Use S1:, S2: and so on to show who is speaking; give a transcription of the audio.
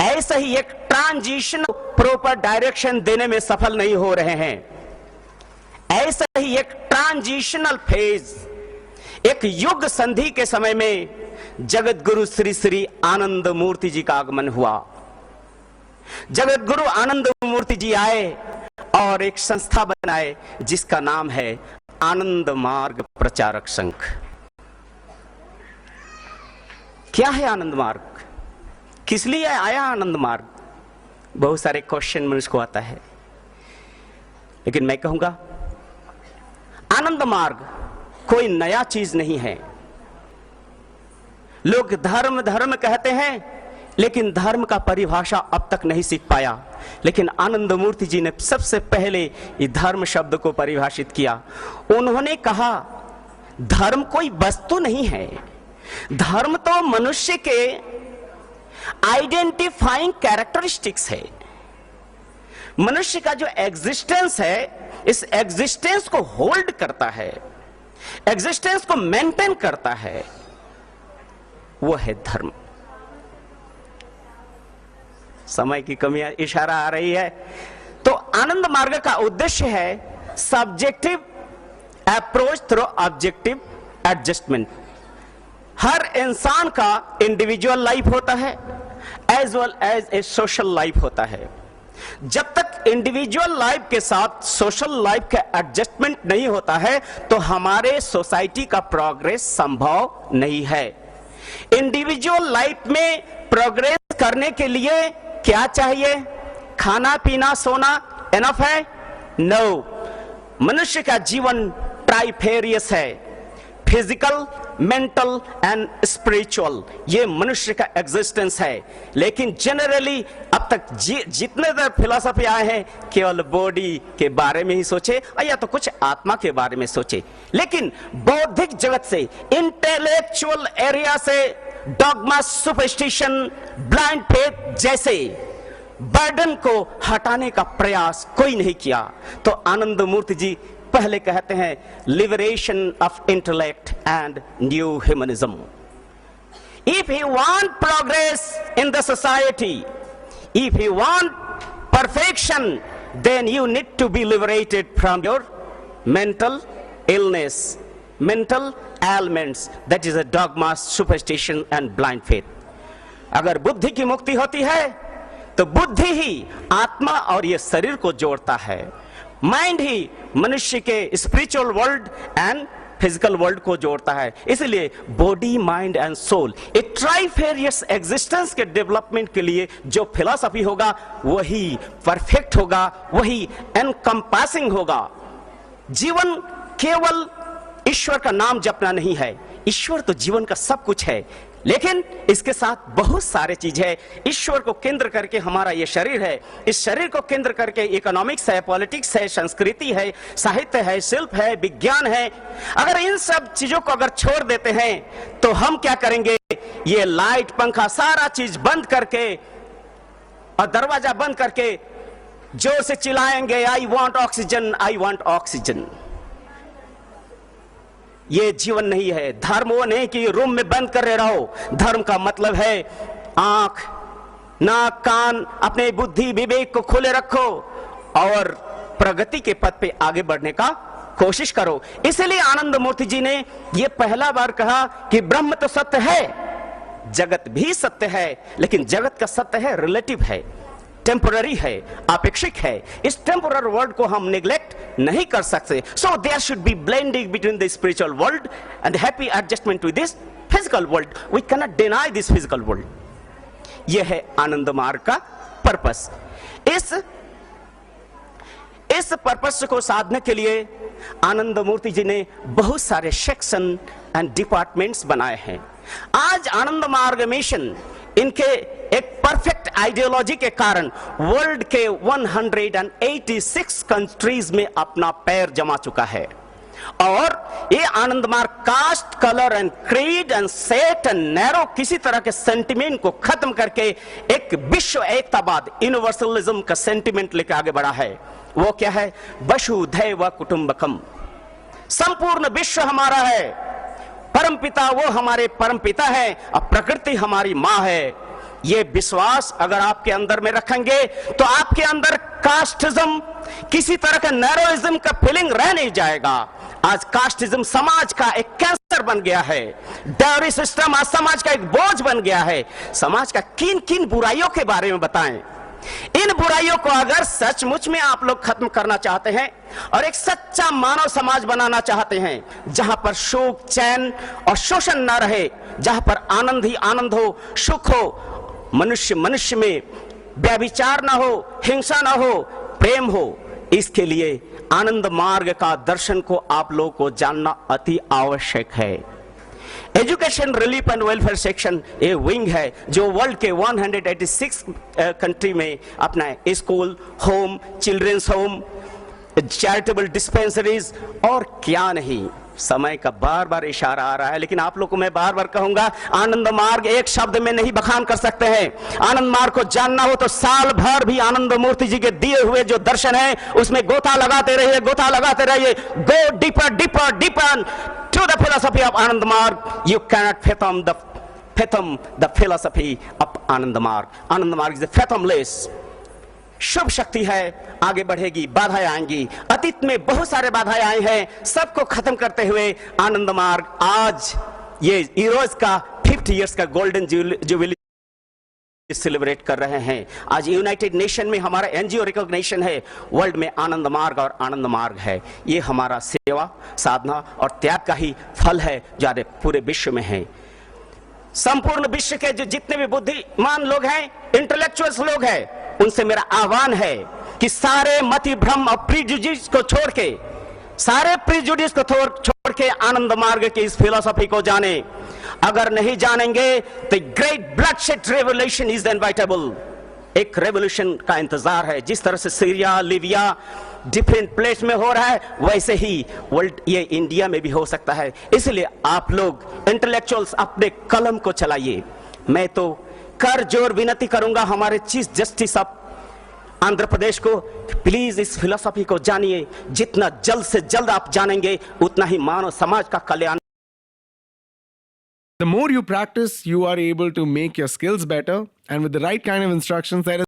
S1: ऐसा ही एक transition proper direction देने में सफल नहीं हो रहे हैं। ऐसा ही एक ट्रांजिशनल फेज, एक युग संधि के समय में जगत गुरु श्री श्री आनंद मूर्ति जी का आगमन हुआ। जगत गुरु आनंद मूर्ति जी आए और एक संस्था बनाए जिसका नाम है आनंद मार्ग प्रचारक संघ। क्या है आनंद मार्ग? किस लिए आया आनंद मार्ग? बहुत सारे क्वेश्चन मनुष्य को आता है, लेकिन मैं कहूंगा आनंद मार्ग कोई नया चीज नहीं है। लोग धर्म धर्म कहते हैं, लेकिन धर्म का परिभाषा अब तक नहीं सीख पाया। लेकिन आनंद मूर्ति जी ने सबसे पहले इस धर्म शब्द को परिभाषित किया। उन्होंने कहा धर्म कोई वस्तु नहीं है, धर्म तो मनुष्य के आइडेंटिफाइंग कैरेक्टरिस्टिक्स है। मनुष्य का जो एग्जिस्टेंस है, इस एग्जिस्टेंस को होल्ड करता है, एग्जिस्टेंस को मेंटेन करता है, वो है धर्म। समय की कमी इशारा आ रही है, तो आनंद मार्ग का उद्देश्य है subjective approach through objective adjustment. हर इंसान का इंडिविजुअल लाइफ होता है as well as a social life होता है। जब तक इंडिविजुअल लाइफ के साथ सोशल लाइफ का एडजस्टमेंट नहीं होता है तो हमारे सोसाइटी का प्रोग्रेस संभव नहीं है। इंडिविजुअल लाइफ में प्रोग्रेस करने के लिए क्या चाहिए? खाना पीना सोना एनफ है? नो। मनुष्य का जीवन ट्राइफेरियस है, फिजिकल, मेंटल एंड स्पिरिचुअल। ये मनुष्य का एग्जिस्टेंस है। लेकिन जनरली अब तक जितने देर फिलोसफी आए हैं केवल बॉडी के बारे में ही सोचे या तो कुछ आत्मा के बारे में सोचे। लेकिन बौद्धिक जगत से, इंटेलेक्चुअल एरिया से डॉगमा, सुपरस्टिशन, ब्लाइंड फेथ जैसे बर्डन को हटाने का प्रयास कोई नहीं किया। तो आनंद मूर्ति जी पहले कहते हैं liberation of intellect and new humanism. If you want progress in the society, if you want perfection, then you need to be liberated from your mental illness, mental ailments, that is a dogma, superstition and blind faith. अगर बुद्धि की मुक्ति होती है तो बुद्धि ही आत्मा और ये शरीर को जोड़ता है, माइंड ही मनुष्य के spiritual world and physical world को जोड़ता है। इसलिए बॉडी, माइंड एंड सोल, एक ट्राइफेरियस एग्जिस्टेंस के डेवलपमेंट के लिए जो फिलॉसफी होगा वही परफेक्ट होगा, वही एनकम्पासिंग होगा। जीवन केवल ईश्वर का नाम जपना नहीं है, ईश्वर तो जीवन का सब कुछ है, लेकिन इसके साथ बहुत सारे चीज है। ईश्वर को केंद्र करके हमारा ये शरीर है, इस शरीर को केंद्र करके इकोनॉमिक्स है, पॉलिटिक्स है, संस्कृति है, साहित्य है, शिल्प है, विज्ञान है। अगर इन सब चीजों को अगर छोड़ देते हैं तो हम क्या करेंगे? ये लाइट, पंखा, सारा चीज बंद करके और दरवाजा बंद करके जोर से चिल्लाएंगे I want oxygen, I want oxygen. ये जीवन नहीं है। धर्म वो नहीं कि रूम में बंद कर रहो। धर्म का मतलब है आंख, नाक, कान, अपने बुद्धि विवेक को खुले रखो और प्रगति के पथ पे आगे बढ़ने का कोशिश करो। इसलिए आनंद मूर्ति जी ने ये पहला बार कहा कि ब्रह्म तो सत्य है, जगत भी सत्य है, लेकिन जगत का सत्य है रिलेटिव है, टेम्पोररी है, अपेक्षिक है। इस टेम्पोररी वर्ल्ड को हम निग्लेक्ट नहीं कर सकते। So there should be blending between the spiritual world and happy adjustment to this physical world. We can not deny this physical world. यह है आनंद मार्ग का पर्पस। इस पर्पस को साधने के लिए आनंद मूर्ति जी ने बहुत सारे सेक्शन एंड डिपार्टमेंट्स बनाए हैं। आज आनंद मार्ग मिशन इनके एक परफेक्ट आइडियोलॉजी के कारण वर्ल्ड के 186 कंट्रीज में अपना पैर जमा चुका है। और ये Ananda Marga caste, colour and creed and sect and narrow किसी तरह के सेंटिमेंट को खत्म करके एक विश्व एकतावाद, यूनिवर्सलिज्म का सेंटिमेंट लेकर आगे बढ़ा है। वो क्या है? वसुधैव कुटुंबकम। संपूर्ण विश्व हमारा है, परमपिता वो हमारे परमपिता है और प्रकृति हमारी मां है। ये विश्वास अगर आपके अंदर में रखेंगे तो आपके अंदर कास्टिज्म, किसी तरह का नैरोइज्म का फीलिंग रह नहीं जाएगा। आज कास्टिज्म समाज का एक कैंसर बन गया है। डायरी सिस्टम आज समाज का एक बोझ बन गया है। समाज का किन किन बुराइयों के बारे में बताएं। इन बुराइयों को अगर सचमुच में आप लोग खत्म करना चाहते हैं और एक सच्चा मानव समाज बनाना चाहते हैं, जहां पर सुख, चैन और शोषण ना रहे, जहां पर आनंद ही आनंद हो, सुख हो, मनुष्य मनुष्य में व्यभिचार ना हो, हिंसा ना हो, प्रेम हो, इसके लिए आनंद मार्ग का दर्शन को आप लोगों को जानना अति आवश्यक है। Education relief and welfare section ये विंग है जो वर्ल्ड के 186 कंट्री में अपना school, home, children's home, charitable dispensaries और क्या नहीं। समय का बार बार इशारा आ रहा है, लेकिन आप लोग को मैं बार बार कहूंगा, आनंद मार्ग एक शब्द में नहीं बखान कर सकते हैं। आनंद मार्ग को जानना हो तो साल भर भी आनंद मूर्ति जी के दिए हुए जो दर्शन है उसमें गोता लगाते रहिए, गोता लगाते रहिए। Go deeper deeper deeper to the philosophy of Anand Marg. You cannot fathom the philosophy of Anand Marg. Anand Marg is fathomless. शुभ शक्ति है, आगे बढ़ेगी, बाधाएं आएंगी। अतीत में बहुत सारे बाधाएं आए हैं, सबको खत्म करते हुए आनंद मार्ग आज ये हीरोज का 50 इयर्स का गोल्डन जुबिली सेलिब्रेट कर रहे हैं। आज यूनाइटेड नेशन में हमारा एनजीओ रिकॉग्निशन है, वर्ल्ड में आनंद मार्ग और आनंद मार्ग है। ये हमारा सेवा, साधना और त्याग का ही फल है जो आज पूरे विश्व में है। संपूर्ण विश्व के जो जितने भी बुद्धिमान लोग हैं, इंटेलेक्चुअल्स लोग हैं, उनसे मेरा आह्वान है कि सारे मति भ्रम और प्रिजुडिस को छोड़ के, सारे प्रिजुडिस को छोड़ के आनंद मार्ग की इस फिलॉसफी को जाने। अगर नहीं जानेंगे तो great bloodshed revolution is inevitable. एक रेवोल्यूशन का इंतजार है। जिस तरह से सीरिया, लीबिया डिफरेंट प्लेस में हो रहा है, वैसे ही वर्ल्ड ये इंडिया में भी हो सकता है। इसलिए आप लोग इंटेलेक्चुअल्स अपने कलम को चलाइए। मैं तो कर जोर विनती करूंगा हमारे chief justice of Andhra Pradesh को, प्लीज इस फिलॉसफी को जानिए। जितना जल्द से जल्द आप जानेंगे उतना ही मानव समाज का कल्याण।
S2: The more you practice, you are able to make your skills better, and with the right kind of instructions, there is